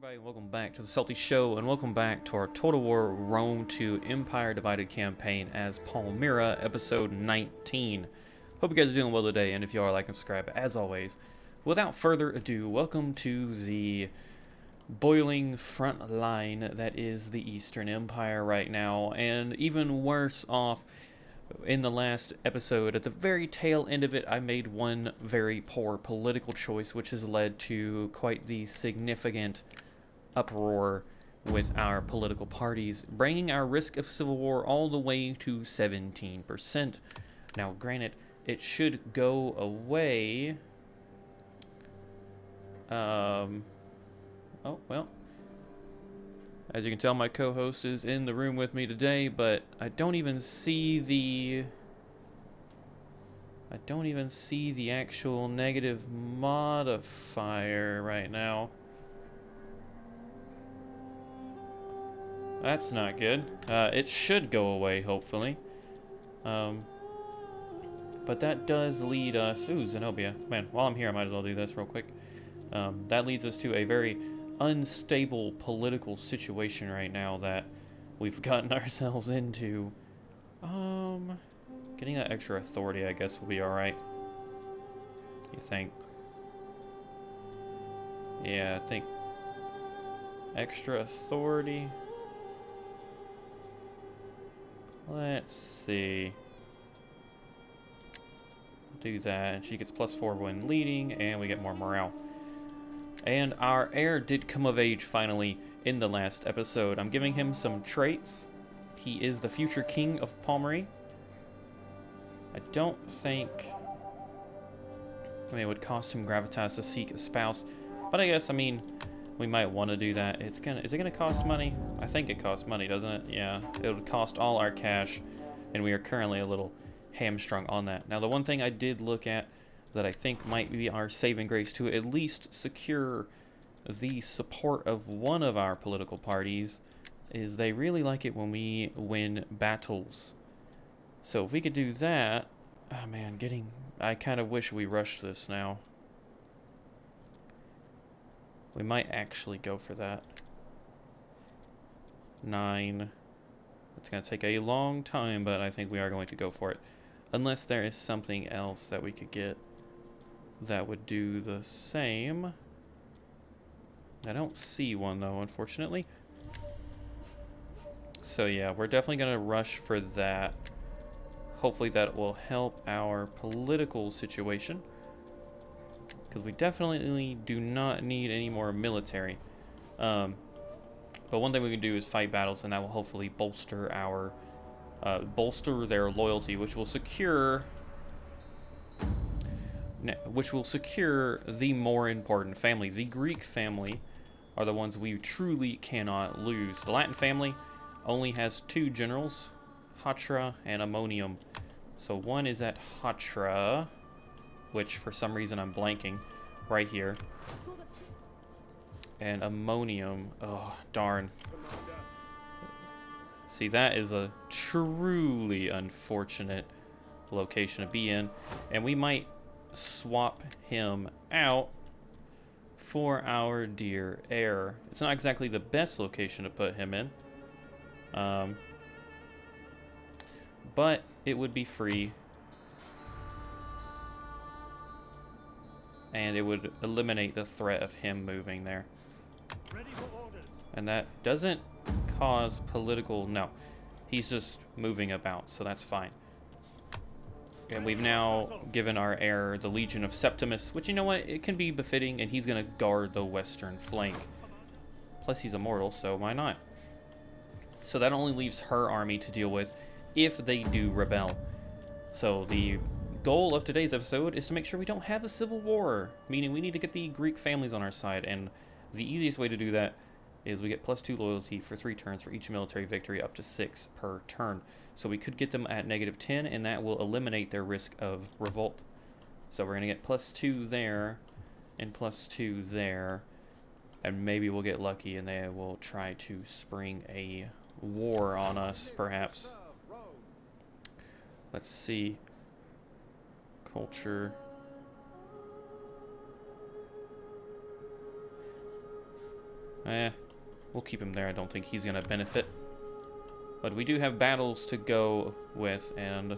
everybody, welcome back to the SaltyyShow, and welcome back to our Total War Rome to Empire Divided campaign as Palmyra, episode 19. Hope you guys are doing well today, and if you are, like and subscribe as always. Without further ado, welcome to the boiling front line that is the Eastern Empire right now, and even worse off. In the last episode, at the very tail end of it, I made one very poor political choice, which has led to quite the significant uproar with our political parties, bringing our risk of civil war all the way to 17%. Now, granted, it should go away. Oh, well. As you can tell, my co-host is in the room with me today, but I don't even see the actual negative modifier right now. That's not good. It should go away, hopefully. But that does lead us... Ooh, Zenobia. Man, while I'm here, I might as well do this real quick. That leads us to a very unstable political situation right now that we've gotten ourselves into. Getting that extra authority, I guess, will be alright. You think? Yeah, I think extra authority. Let's see. Do that, and she gets +4 when leading, and we get more morale. And our heir did come of age finally in the last episode. I'm giving him some traits. He is the future king of Palmyra. I don't think... I mean, it would cost him gravitas to seek a spouse. But I guess, I mean, we might want to do that. Is it gonna cost money? I think it costs money, doesn't it? Yeah, it would cost all our cash. And we are currently a little hamstrung on that. Now, the one thing I did look at that I think might be our saving grace to at least secure the support of one of our political parties is they really like it when we win battles. So if we could do that... Oh man, I kind of wish we rushed this now. We might actually go for that. 9. It's going to take a long time, but I think we are going to go for it. Unless there is something else that we could get that would do the same. I don't see one though, unfortunately. So yeah, we're definitely gonna rush for that. Hopefully that will help our political situation, because we definitely do not need any more military. But one thing we can do is fight battles, and that will hopefully bolster our bolster their loyalty, which will secure the more important family. The Greek family are the ones we truly cannot lose. The Latin family only has 2 generals, Hatra and Ammonium. So one is at Hatra, which for some reason I'm blanking right here. And Ammonium, oh darn. See, that is a truly unfortunate location to be in, and we might swap him out for our dear heir. It's not exactly the best location to put him in, but it would be free, and it would eliminate the threat of him moving there. Ready for orders. And that doesn't cause political... No, he's just moving about, so that's fine. And we've now given our heir the Legion of Septimus, which, you know what, it can be befitting, and he's going to guard the western flank. Plus, he's immortal, so why not? So that only leaves her army to deal with if they do rebel. So the goal of today's episode is to make sure we don't have a civil war, meaning we need to get the Greek families on our side, and the easiest way to do that is we get +2 loyalty for 3 turns for each military victory, up to 6 per turn. So we could get them at -10, and that will eliminate their risk of revolt. So we're going to get +2 there, and +2 there, and maybe we'll get lucky and they will try to spring a war on us, perhaps. Let's see. Culture. We'll keep him there. I don't think he's going to benefit. But we do have battles to go with, and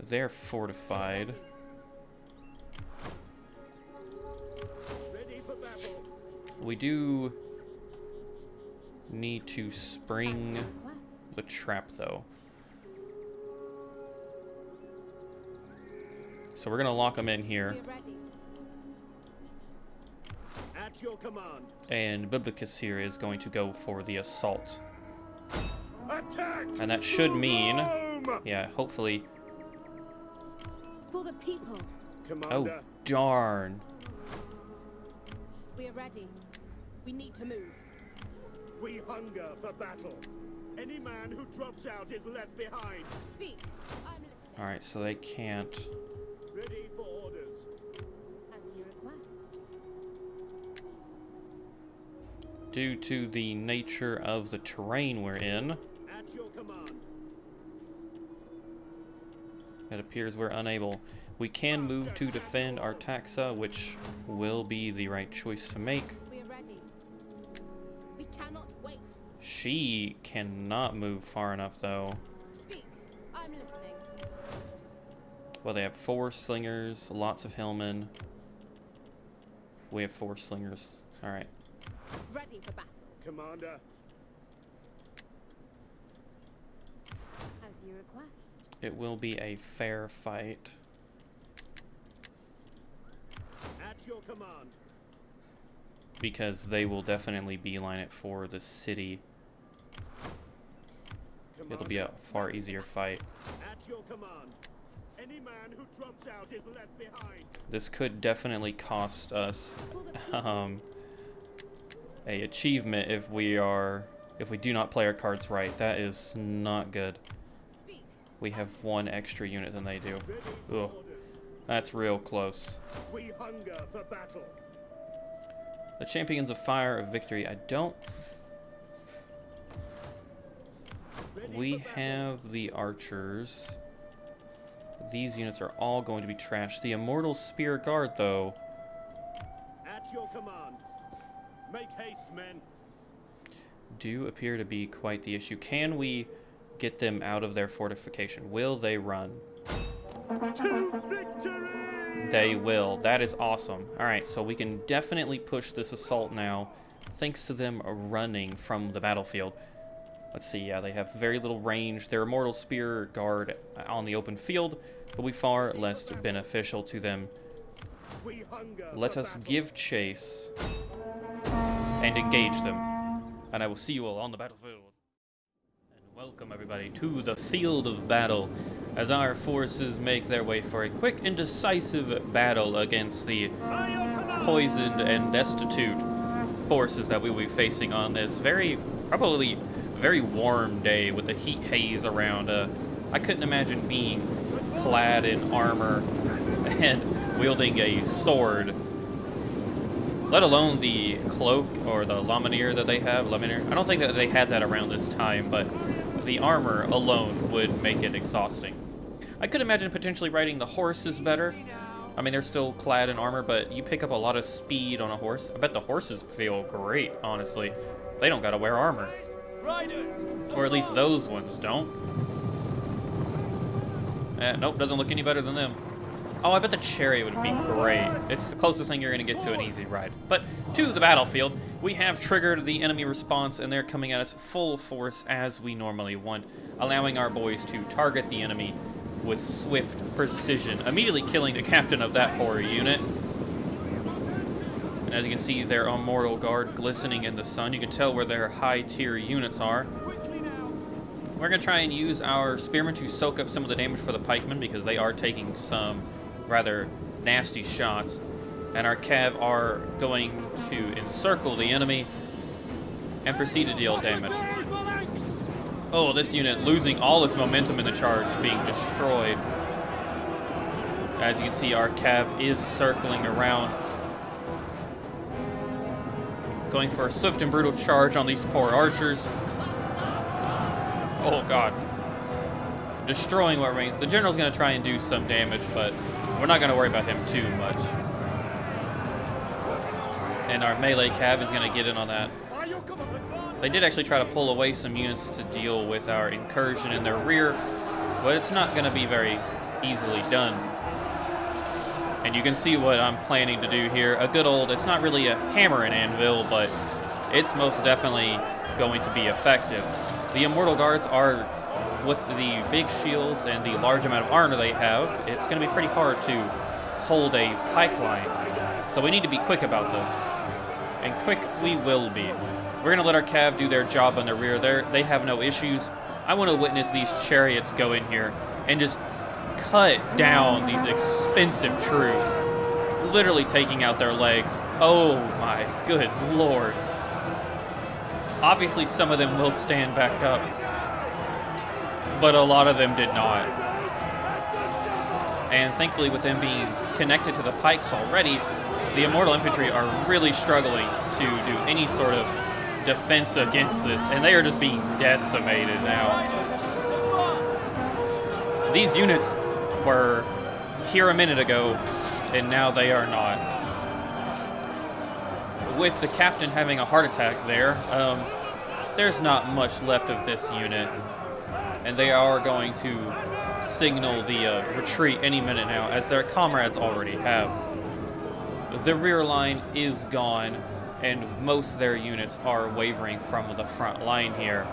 they're fortified. We do need to spring the trap, though. So we're going to lock them in here. At your command. And Biblicus here is going to go for the assault. Attack! And that should mean, yeah, hopefully. For the people. Commander. Oh, darn. We are ready. We need to move. We hunger for battle. Any man who drops out is left behind. Speak. I'm listening. All right, so they can't. Ready for orders. As you request. Due to the nature of the terrain we're in, At your command. it appears we're unable. We can move to defend our taxa, which will be the right choice to make. We are ready. We cannot wait. She cannot move far enough, though. Speak. I'm listening. Well, they have 4 slingers, lots of hillmen. We have 4 slingers. All right. Ready for battle. Commander. As you request. It will be a fair fight. At your command. Because they will definitely beeline it for the city. Commander. It'll be a far easier fight. At your command. Any man who drops out is left behind. This could definitely cost us a achievement if we do not play our cards right. That is not good. Speak. We have 1 extra unit than they do. Ready for Ugh, orders. that's real close. We hunger for battle. The Champions of Fire of Victory. I don't. Ready We for battle. have the archers. These units are all going to be trashed. The Immortal Spear Guard, though. At your command. Make haste, men. Do appear to be quite the issue. Can we get them out of their fortification? Will they run? To victory! They will. That is awesome. Alright, so we can definitely push this assault now, thanks to them running from the battlefield. Let's see, yeah, they have very little range. Their Immortal Spear Guard on the open field will be far less beneficial to them. We hunger Let for us battle. give chase and engage them. And I will see you all on the battlefield. And welcome everybody to the field of battle as our forces make their way for a quick and decisive battle against the poisoned and destitute forces that we will be facing on this probably very warm day with the heat haze around. I couldn't imagine being clad in armor and wielding a sword, let alone the cloak or the lamanier that they have. I don't think that they had that around this time, but the armor alone would make it exhausting. I could imagine potentially riding the horses better. I mean, they're still clad in armor, but you pick up a lot of speed on a horse. I bet the horses feel great, honestly. They don't gotta wear armor. Or at least those ones don't. Nope, doesn't look any better than them. Oh, I bet the chariot would be great. It's the closest thing you're going to get to an easy ride. But to the battlefield, we have triggered the enemy response, and they're coming at us full force as we normally want, allowing our boys to target the enemy with swift precision, immediately killing the captain of that poor unit. And as you can see, their Immortal Guard glistening in the sun. You can tell where their high-tier units are. We're going to try and use our spearmen to soak up some of the damage for the pikemen, because they are taking some rather nasty shots. And our cav are going to encircle the enemy and proceed to deal damage. Oh, this unit losing all its momentum in the charge, being destroyed. As you can see, our cav is circling around, going for a swift and brutal charge on these poor archers. Oh god. Destroying what remains. The general's going to try and do some damage, but we're not going to worry about him too much. And our melee cav is going to get in on that. They did actually try to pull away some units to deal with our incursion in their rear, but it's not going to be very easily done. And you can see what I'm planning to do here. A good old, it's not really a hammer and anvil, but it's most definitely going to be effective. The Immortal Guards are, with the big shields and the large amount of armor they have, it's going to be pretty hard to hold a pipeline. So we need to be quick about this. And quick we will be. We're going to let our cav do their job on the rear. They have no issues. I want to witness these chariots go in here and just cut down these expensive troops. Literally taking out their legs. Oh my good lord. Obviously some of them will stand back up, but a lot of them did not. And thankfully with them being connected to the pikes already, the Immortal Infantry are really struggling to do any sort of defense against this, and they are just being decimated now. These units were here a minute ago, and now they are not. With the captain having a heart attack there, there's not much left of this unit, and they are going to signal the retreat any minute now, as their comrades already have. The rear line is gone, and most of their units are wavering from the front line here.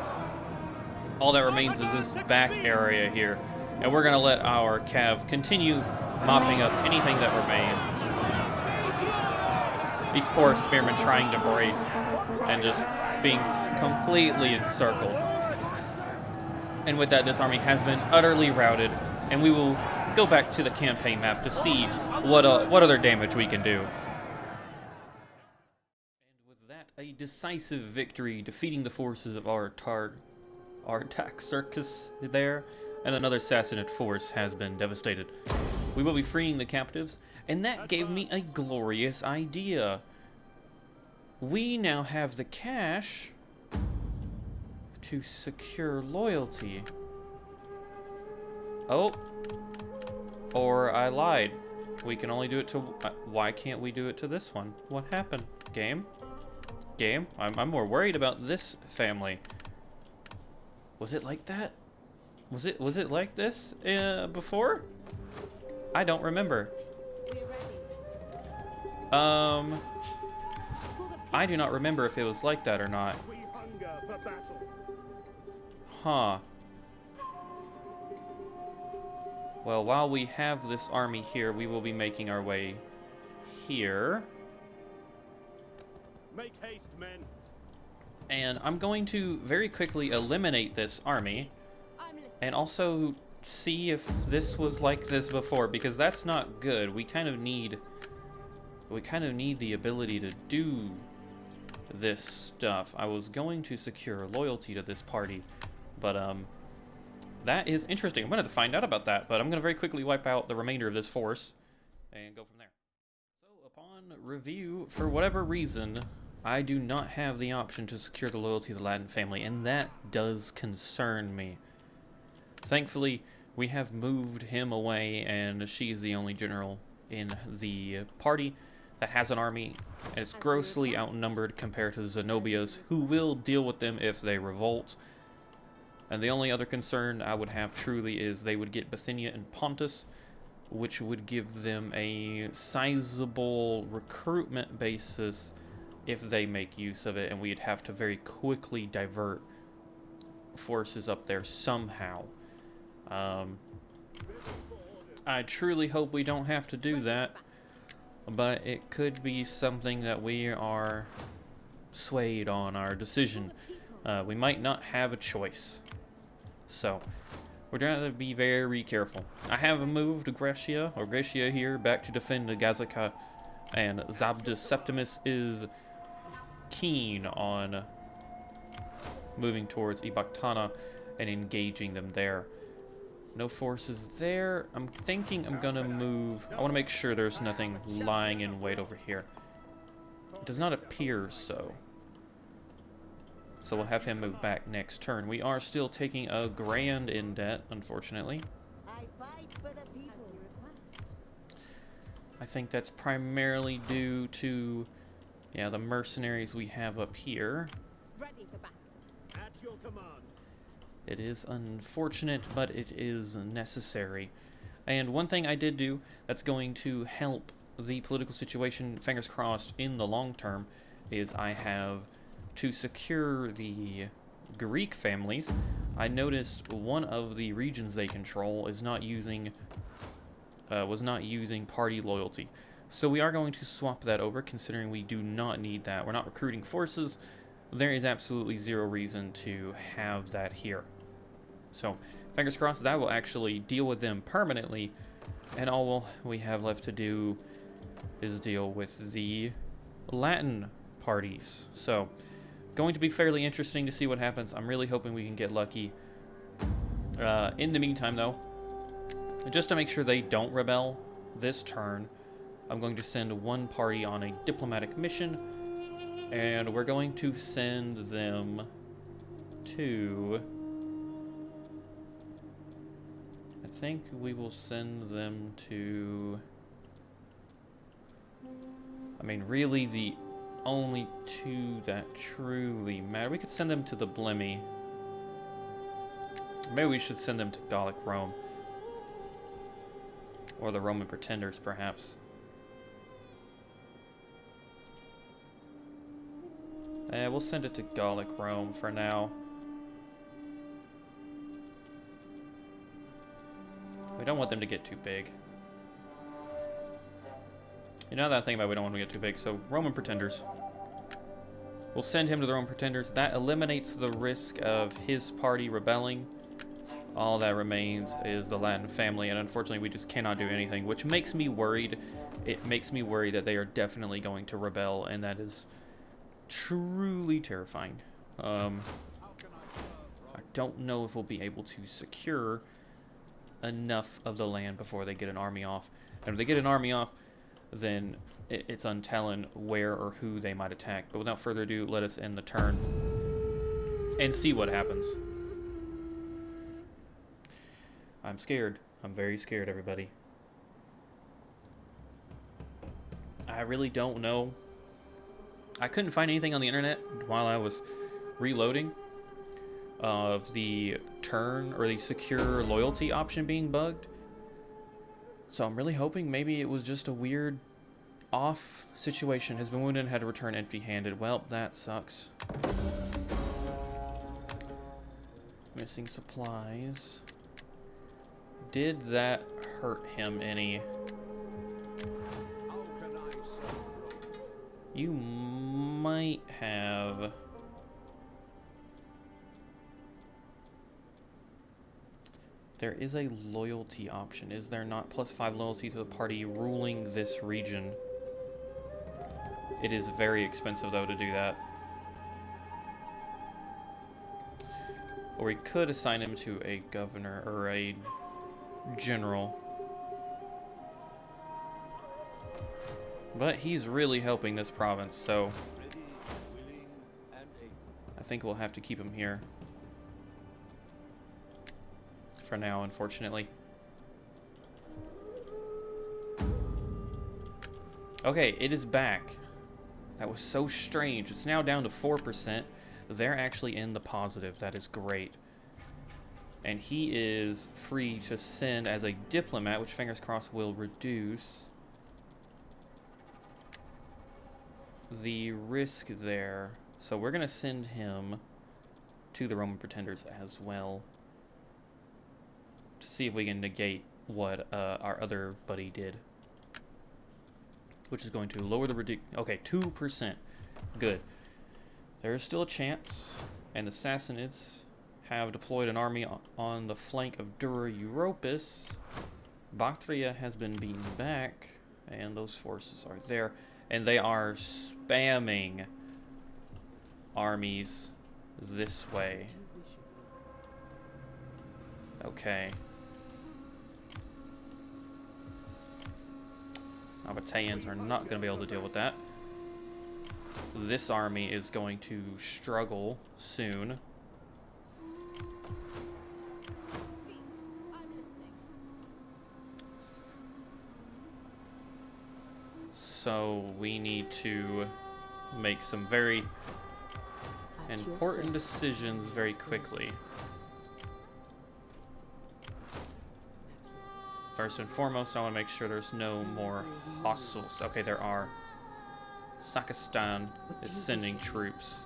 All that remains is this back area here, and we're going to let our cav continue mopping up anything that remains. These poor spearmen trying to brace and just being completely encircled. And with that, this army has been utterly routed, and we will go back to the campaign map to see what other damage we can do. And with that, a decisive victory, defeating the forces of our attack circus there, and another Sassanid force has been devastated. We will be freeing the captives, and that gave me a glorious idea. We now have the cash to secure loyalty. Oh, or I lied. We can only do it to, why can't we do it to this one? What happened? Game? Game? I'm more worried about this family. Was it like that? Was it like this before? I don't remember. I do not remember if it was like that or not. Huh. Well, while we have this army here, we will be making our way here. Make haste, men. And I'm going to very quickly eliminate this army and also see if this was like this before, because that's not good. We kind of need the ability to do this stuff. I was going to secure loyalty to this party, but that is interesting. I'm going to find out about that, but I'm going to very quickly wipe out the remainder of this force and go from there. So upon review, for whatever reason, I do not have the option to secure the loyalty of the Latin family, and that does concern me. Thankfully, we have moved him away, and she is the only general in the party that has an army, and it's grossly outnumbered compared to Zenobia's, who will deal with them if they revolt. And the only other concern I would have truly is they would get Bithynia and Pontus, which would give them a sizable recruitment basis if they make use of it, and we'd have to very quickly divert forces up there somehow. I truly hope we don't have to do that, but it could be something that we are swayed on our decision. We might not have a choice. So, we're trying to be very careful. I have moved Gracia here, back to defend the Gazaca, and Zabdus Septimus is keen on moving towards Ibaktana and engaging them there. No forces there. I'm thinking I'm gonna move. I want to make sure there's nothing lying in wait over here. It does not appear so. So we'll have him move back next turn. We are still taking a grand in debt, unfortunately. I think that's primarily due to Yeah, the mercenaries we have up here. Ready for battle. At your command. It is unfortunate, but it is necessary. And one thing I did do that's going to help the political situation, fingers crossed, in the long term, is I have, to secure the Greek families, I noticed one of the regions they control is not using, was not using party loyalty. So we are going to swap that over, considering we do not need that. We're not recruiting forces. There is absolutely zero reason to have that here. So, fingers crossed that will actually deal with them permanently, and all we have left to do is deal with the Latin parties. So, going to be fairly interesting to see what happens. I'm really hoping we can get lucky. In the meantime, though, just to make sure they don't rebel this turn, I'm going to send one party on a diplomatic mission, and we're going to send them to... I think we will send them to... I mean, really the only two that truly matter. We could send them to the Blemmy. Maybe we should send them to Gallic Rome. Or the Roman Pretenders, perhaps. We'll send it to Gallic Rome for now. We don't want them to get too big. You know that thing about we don't want them to get too big, so Roman Pretenders. We'll send him to the Roman Pretenders. That eliminates the risk of his party rebelling. All that remains is the Latin family, and unfortunately we just cannot do anything, which makes me worried. It makes me worry that they are definitely going to rebel, and that is truly terrifying. I don't know if we'll be able to secure enough of the land before they get an army off. And if they get an army off, then it's untelling where or who they might attack. But without further ado, let us end the turn and see what happens. I'm scared. I'm very scared, everybody. I really don't know. I couldn't find anything on the internet while I was reloading of the turn or the secure loyalty option being bugged. So I'm really hoping maybe it was just a weird off situation. Has been wounded and had to return empty-handed. Well, that sucks. Missing supplies. Did that hurt him any? You might have... There is a loyalty option, is there not? +5 loyalty to the party ruling this region. It is very expensive, though, to do that. Or we could assign him to a governor or a general. But he's really helping this province, so I think we'll have to keep him here for now, unfortunately. Okay, it is back. That was so strange. It's now down to 4%. They're actually in the positive. That is great. And he is free to send as a diplomat, which, fingers crossed, will reduce the risk there. So we're going to send him to the Roman Pretenders as well, to see if we can negate what our other buddy did, which is going to lower the okay, 2%. Good. There is still a chance, and the Sassanids have deployed an army on the flank of Dura Europus. Bactria has been beaten back, and those forces are there, and they are spamming armies this way. Okay. Our battalions are not going to be able to deal with that. This army is going to struggle soon. Speak. I'm listening. So we need to make some very At your important service. decisions very quickly. First and foremost, I want to make sure there's no more hostiles. Okay, there are. Sakistan is sending troops.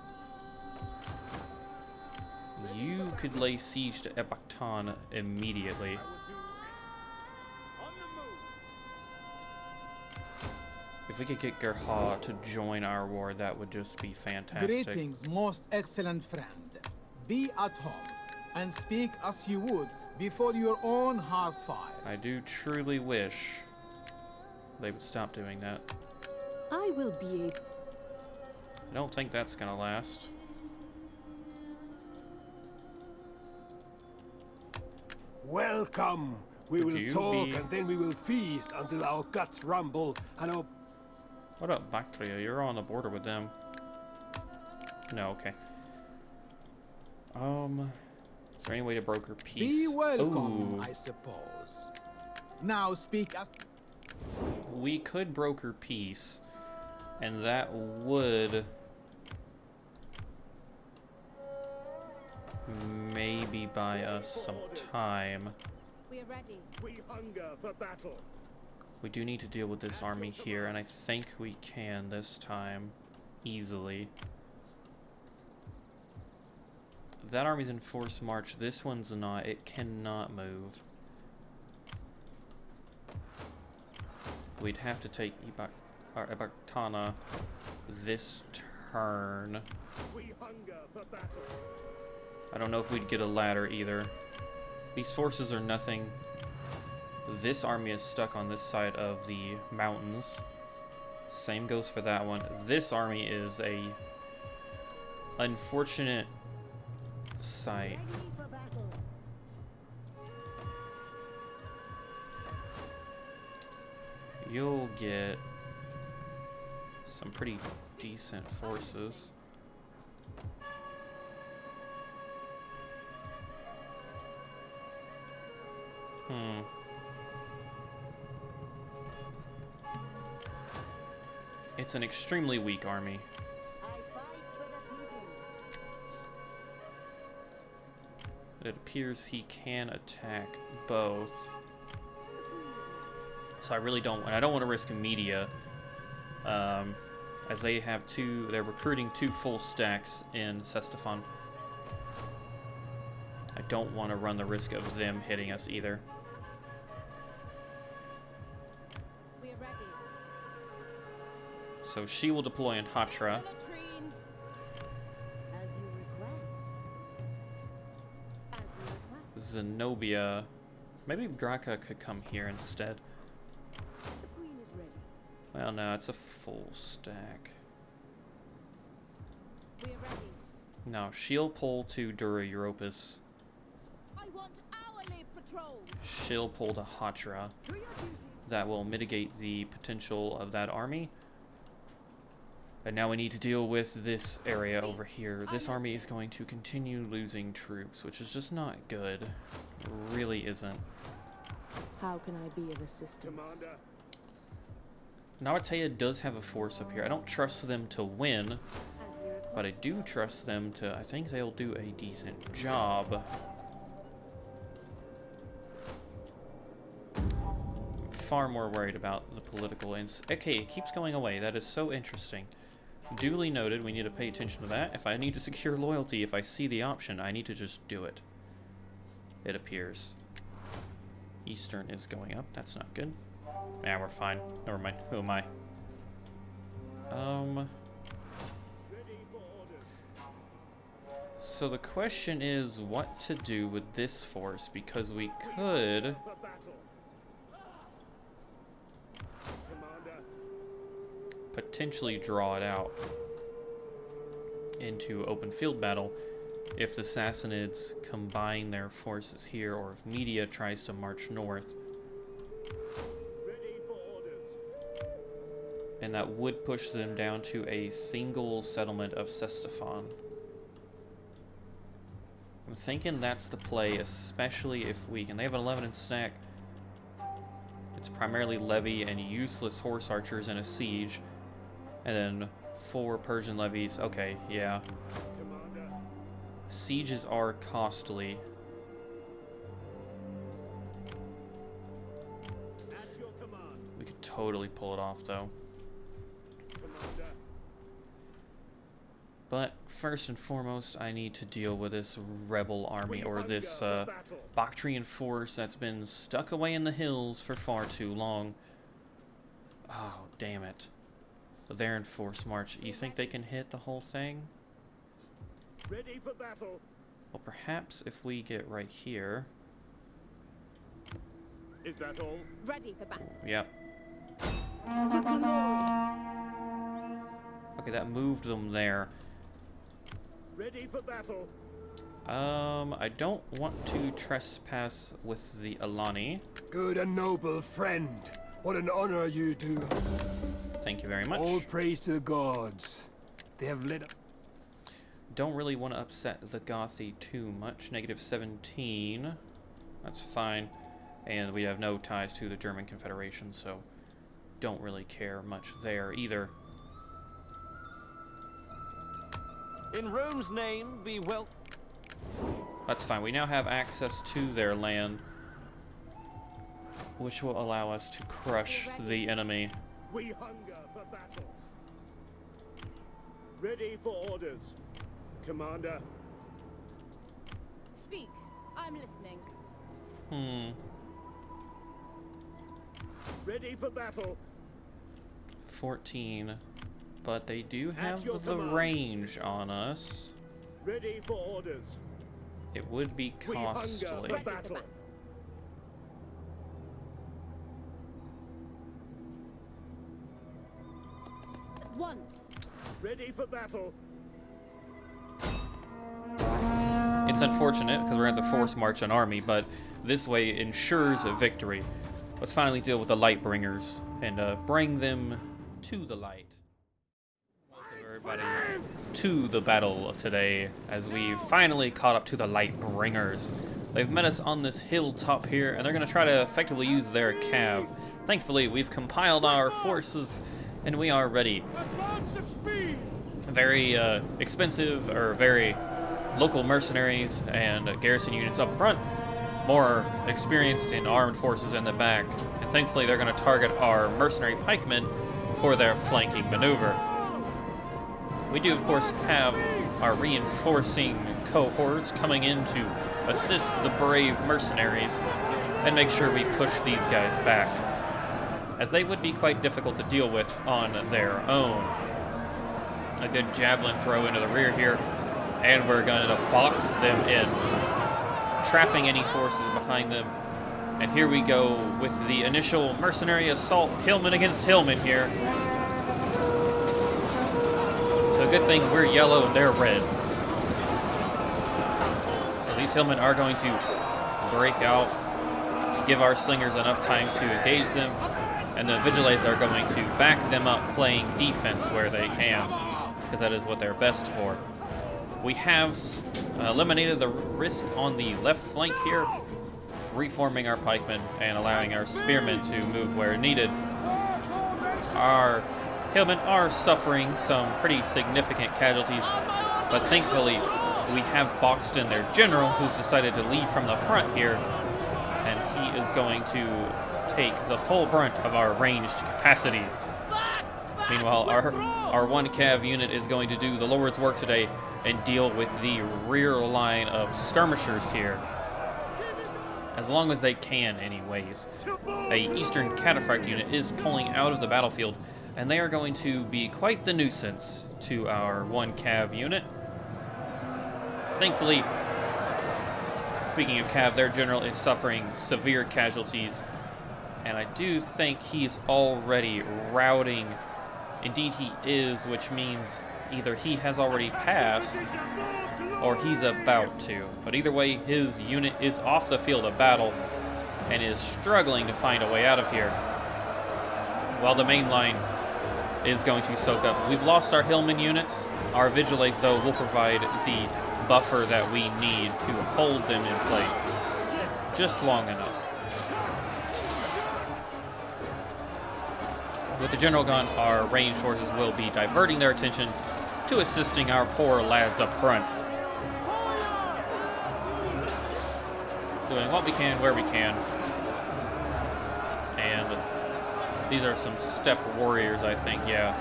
You could lay siege to Epaktan immediately. If we could get Gerha to join our war, that would just be fantastic. Greetings, most excellent friend. Be at home and speak as you would before your own hearth fires. I do truly wish they would stop doing that. I will be able. I don't think that's gonna last. Welcome. We Could will you talk be- and then we will feast until our guts rumble and our... What up, Bactria? You're on the border with them. No, okay. Is there any way to broker peace? Be welcome, Ooh. I suppose. Now speak as... We could broker peace, and that would maybe buy us some time. We are ready. We hunger for battle. We do need to deal with this army here, and I think we can this time easily. That army's in forced march. This one's not. It cannot move. We'd have to take Ebaktana this turn. We hunger for battle. I don't know if we'd get a ladder either. These forces are nothing. This army is stuck on this side of the mountains. Same goes for that one. This army is a unfortunate sight. You'll get some pretty decent forces. It's an extremely weak army. It appears he can attack both. So I really don't want to risk media. As they have they're recruiting 2 full stacks in Sestafan. I don't want to run the risk of them hitting us either. We are ready. So she will deploy in Hatra. Latrines. As you request. As you request. Zenobia. Maybe Graka could come here instead. The queen is ready. Well, no, it's a full stack. We are ready. No, she'll pull to Dura Europus. I want hourly patrols. She'll pull to Hatra. Do your duty. That will mitigate the potential of that army. And now we need to deal with this area over here. This army is going to continue losing troops, which is just not good. It really isn't. How can I be of assistance? Commander, Nabatea does have a force up here. I don't trust them to win, As you request. but I do trust them to... I think they'll do a decent job. I'm far more worried about the political... Okay, it keeps going away. That is so interesting. Duly noted, we need to pay attention to that. If I need to secure loyalty, if I see the option, I need to just do it. It appears. Eastern is going up. That's not good. Yeah, we're fine. Never mind. Who am I? ready for orders. So the question is what to do with this force, because we could... For battle. Commander, potentially draw it out into open field battle if the Sassanids combine their forces here, or if Media tries to march north. ready for orders. And that would push them down to a single settlement of Sestafan. I'm thinking that's the play, especially if we can. They have an 11 in stack. It's primarily levy and useless horse archers in a siege. And then 4 Persian levies. Okay, yeah. Commander. Sieges are costly. At your command. We could totally pull it off, though. Commander. But first and foremost, I need to deal with this rebel army, We or hunger this for battle. Bactrian force that's been stuck away in the hills for far too long. Oh, damn it. They're in force march. You think they can hit the whole thing? Ready for battle. Well, perhaps if we get right here. Is that all? Ready for battle. Yep. For glory. Okay, that moved them there. Ready for battle. I don't want to trespass with the Alani. Good and noble friend. What an honor you do. Thank you very much. All praise to the gods. They have led. Don't really want to upset the Gothi too much. -17. That's fine. And we have no ties to the German Confederation, so don't really care much there either. In Rome's name, be well. That's fine. We now have access to their land, which will allow us to crush the enemy. We hunger for battle. Ready for orders. Commander. Speak. I'm listening. Ready for battle. 14. But they do have your the command. range on us. Ready for orders. It would be We hunger costly. for Ready for battle. battle. At once. Ready for battle. It's unfortunate because we're at the force march an army, but this way ensures a victory. Let's finally deal with the Lightbringers and bring them to the light. Welcome everybody to the battle of today as we finally caught up to the Lightbringers. They've met us on this hilltop here and they're going to try to effectively use their cav. Thankfully, we've compiled our forces and we are ready. Advance of speed. Very expensive or very local mercenaries and garrison units up front, more experienced in armed forces in the back, and thankfully they're going to target our mercenary pikemen for their flanking maneuver. We do of course have our reinforcing cohorts coming in to assist the brave mercenaries and make sure we push these guys back, as they would be quite difficult to deal with on their own. A good javelin throw into the rear here, and we're going to box them in, trapping any forces behind them. And here we go with the initial mercenary assault, hillman against hillman here. So good thing we're yellow, they're red. So these hillmen are going to break out, give our slingers enough time to engage them, and the vigiles are going to back them up playing defense where they can, because that is what they're best for. We have eliminated the risk on the left flank here, reforming our pikemen and allowing our spearmen to move where needed. Our hillmen are suffering some pretty significant casualties, but thankfully we have boxed in their general, who's decided to lead from the front here, and he is going to take the full brunt of our ranged capacities. Meanwhile, our one cav unit is going to do the Lord's work today and deal with the rear line of skirmishers here, as long as they can anyways. A Eastern Cataphract unit is pulling out of the battlefield, and they are going to be quite the nuisance to our one cav unit. Thankfully, speaking of cav, their general is suffering severe casualties, and I do think he's already routing. Indeed he is, which means either he has already passed or he's about to. But either way, his unit is off the field of battle and is struggling to find a way out of here, while the main line is going to soak up. We've lost our hillman units. Our vigiles, though, will provide the buffer that we need to hold them in place just long enough. With the general gone, our ranged forces will be diverting their attention to assisting our poor lads up front. Doing what we can, where we can. And these are some step warriors, I think, yeah.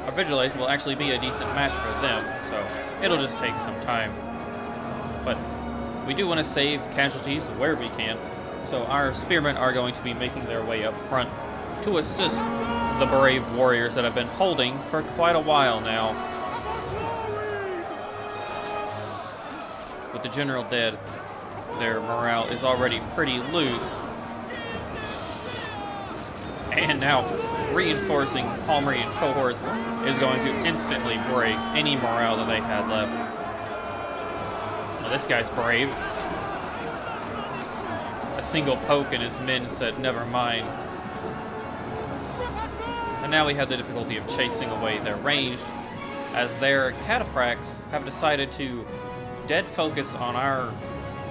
Our Vigiles will actually be a decent match for them, so it'll just take some time. But we do want to save casualties where we can, so our spearmen are going to be making their way up front to assist the brave warriors that have been holding for quite a while now. With the general dead, their morale is already pretty loose. And now, reinforcing Palmyra cohorts is going to instantly break any morale that they had left. Well, this guy's brave. A single poke and his men said, never mind. And now we have the difficulty of chasing away their ranged, as their cataphracts have decided to dead focus on our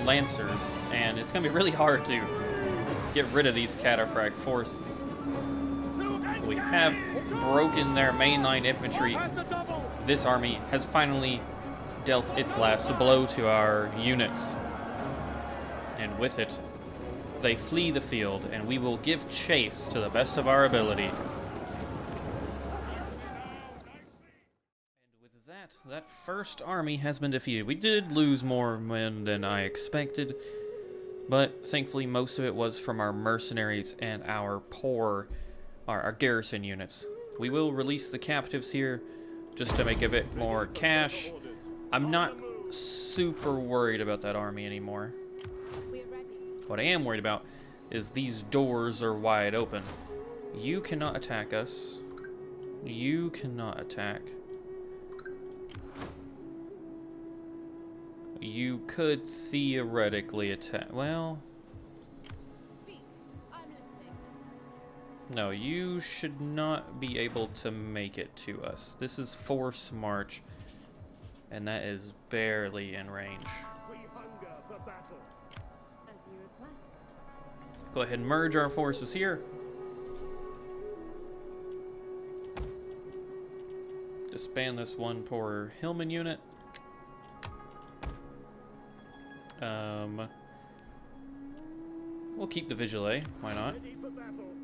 lancers, and it's going to be really hard to get rid of these cataphract forces. We have broken their mainline infantry. This army has finally dealt its last blow to our units. And with it, they flee the field, and we will give chase to the best of our ability. And with that, that first army has been defeated. We did lose more men than I expected, but thankfully most of it was from our mercenaries and our our garrison units. We will release the captives here just to make a bit more cash. I'm not super worried about that army anymore. What I am worried about is these doors are wide open. You cannot attack us. You cannot attack. You could theoretically attack. Well, no, you should not be able to make it to us. This is force march, and that is barely in range. We hunger for battle. As you request. Go ahead and merge our forces here. Disband this one poor Hillman unit. We'll keep the Vigile. Why not? Ready for battle.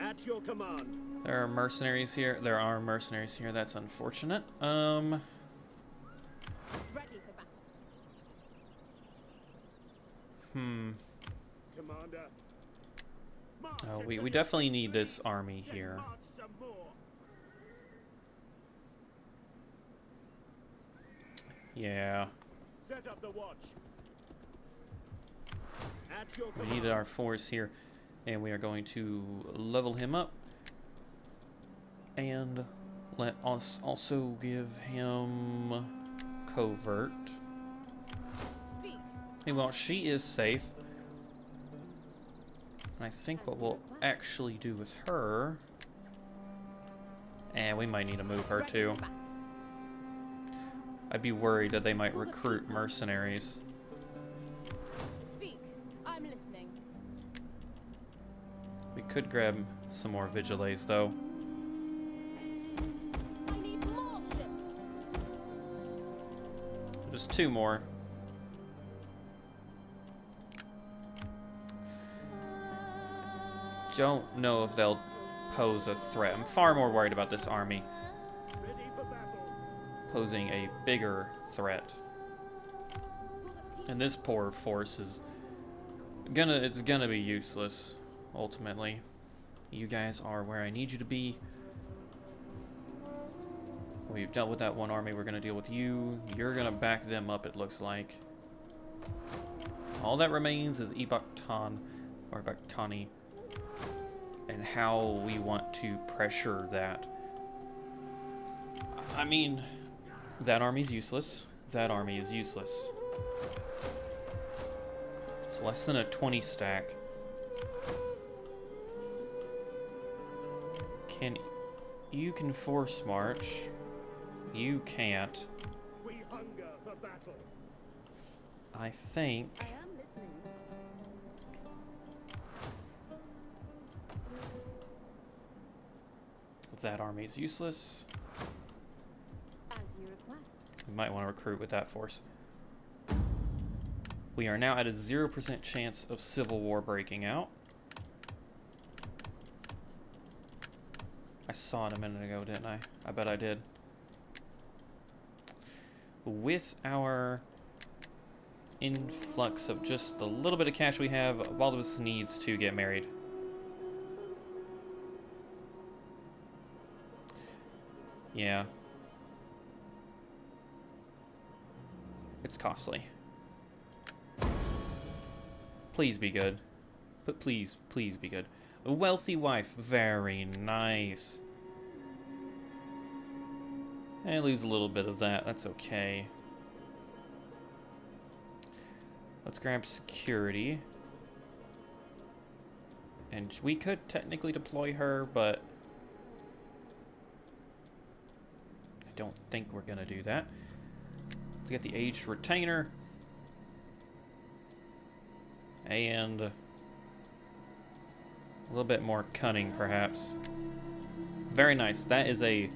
At your command. There are mercenaries here. There are mercenaries here. That's unfortunate. Ready for battle. Commander. March Oh, into we the definitely need victory. this army Then here. march some more. Yeah. Set up the watch. At your We command. needed our force here. And we are going to level him up. And let us also give him covert. Speak. Hey, well, she is safe. And I think what we'll actually do with her... And we might need to move her Ready too. for battle. I'd be worried that they might recruit mercenaries. Speak. I'm listening. We could grab some more Vigiles, though. I need more ships. Just two more. Don't know if they'll pose a threat. I'm far more worried about this army Ready for battle. posing a bigger threat. And this poor force is it's gonna be useless, ultimately. You guys are where I need you to be. We've dealt with that one army, we're gonna deal with you. You're gonna back them up, it looks like. All that remains is Ebaktan, or Baktani, and how we want to pressure that. I mean, that army's useless. That army is useless. It's less than a 20 stack. You can force march. You can't. We hunger for battle. I think I am listening. That army is useless. As you request. We might want to recruit with that force. We are now at a 0% chance of civil war breaking out. I saw it a minute ago, didn't I? I bet I did. With our influx of just the little bit of cash we have, Baldus needs to get married. Yeah. It's costly. Please be good. But please, please be good. A wealthy wife. Very nice. And lose a little bit of that. That's okay. Let's grab security. And we could technically deploy her, but I don't think we're gonna do that. Let's get the aged retainer. And a little bit more cunning, perhaps. Very nice. That is a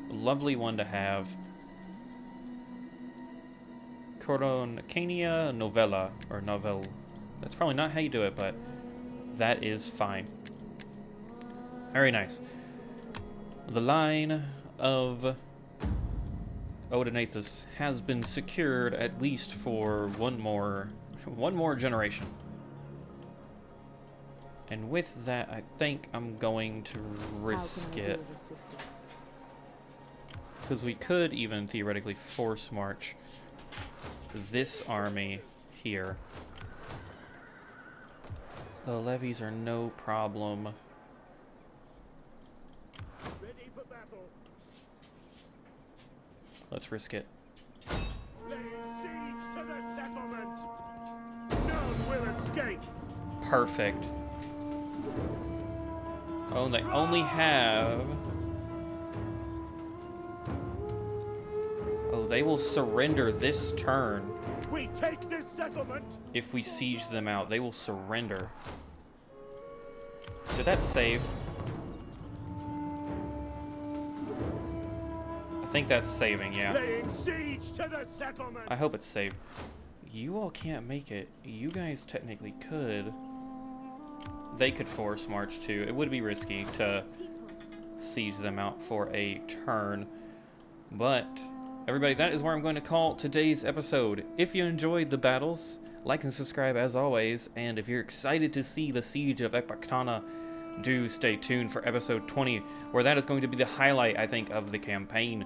lovely one to have. Coroncania novella, or novel. That's probably not how you do it, but that is fine. Very nice. The line of Odenathus has been secured at least for one more generation. And with that, I think I'm going to risk it. Because we could even theoretically force march this army here. The levies are no problem. Ready for battle. Let's risk it. Laying siege to the settlement. None will escape. Perfect. Oh, they only have... Oh, they will surrender this turn. We take this settlement. If we siege them out, they will surrender. Did that save? I think that's saving, yeah. Laying siege to the settlement. I hope it's saved. You all can't make it. You guys technically could. They could force march too. It would be risky to siege them out for a turn. But, everybody, that is where I'm going to call today's episode. If you enjoyed the battles, like and subscribe as always. And if you're excited to see the siege of Ecbatana, do stay tuned for episode 20, where that is going to be the highlight, I think, of the campaign.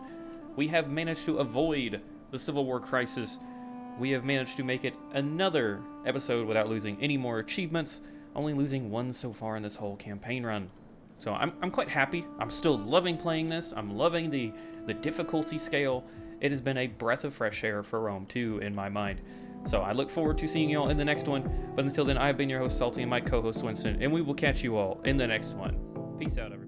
We have managed to avoid the Civil War crisis. We have managed to make it another episode without losing any more achievements, only losing one so far in this whole campaign run. So I'm quite happy. I'm still loving playing this. I'm loving the difficulty scale. It has been a breath of fresh air for Rome too, in my mind. So I look forward to seeing you all in the next one. But until then, I've been your host, Saltyy, and my co-host, Winston, and we will catch you all in the next one. Peace out, everyone.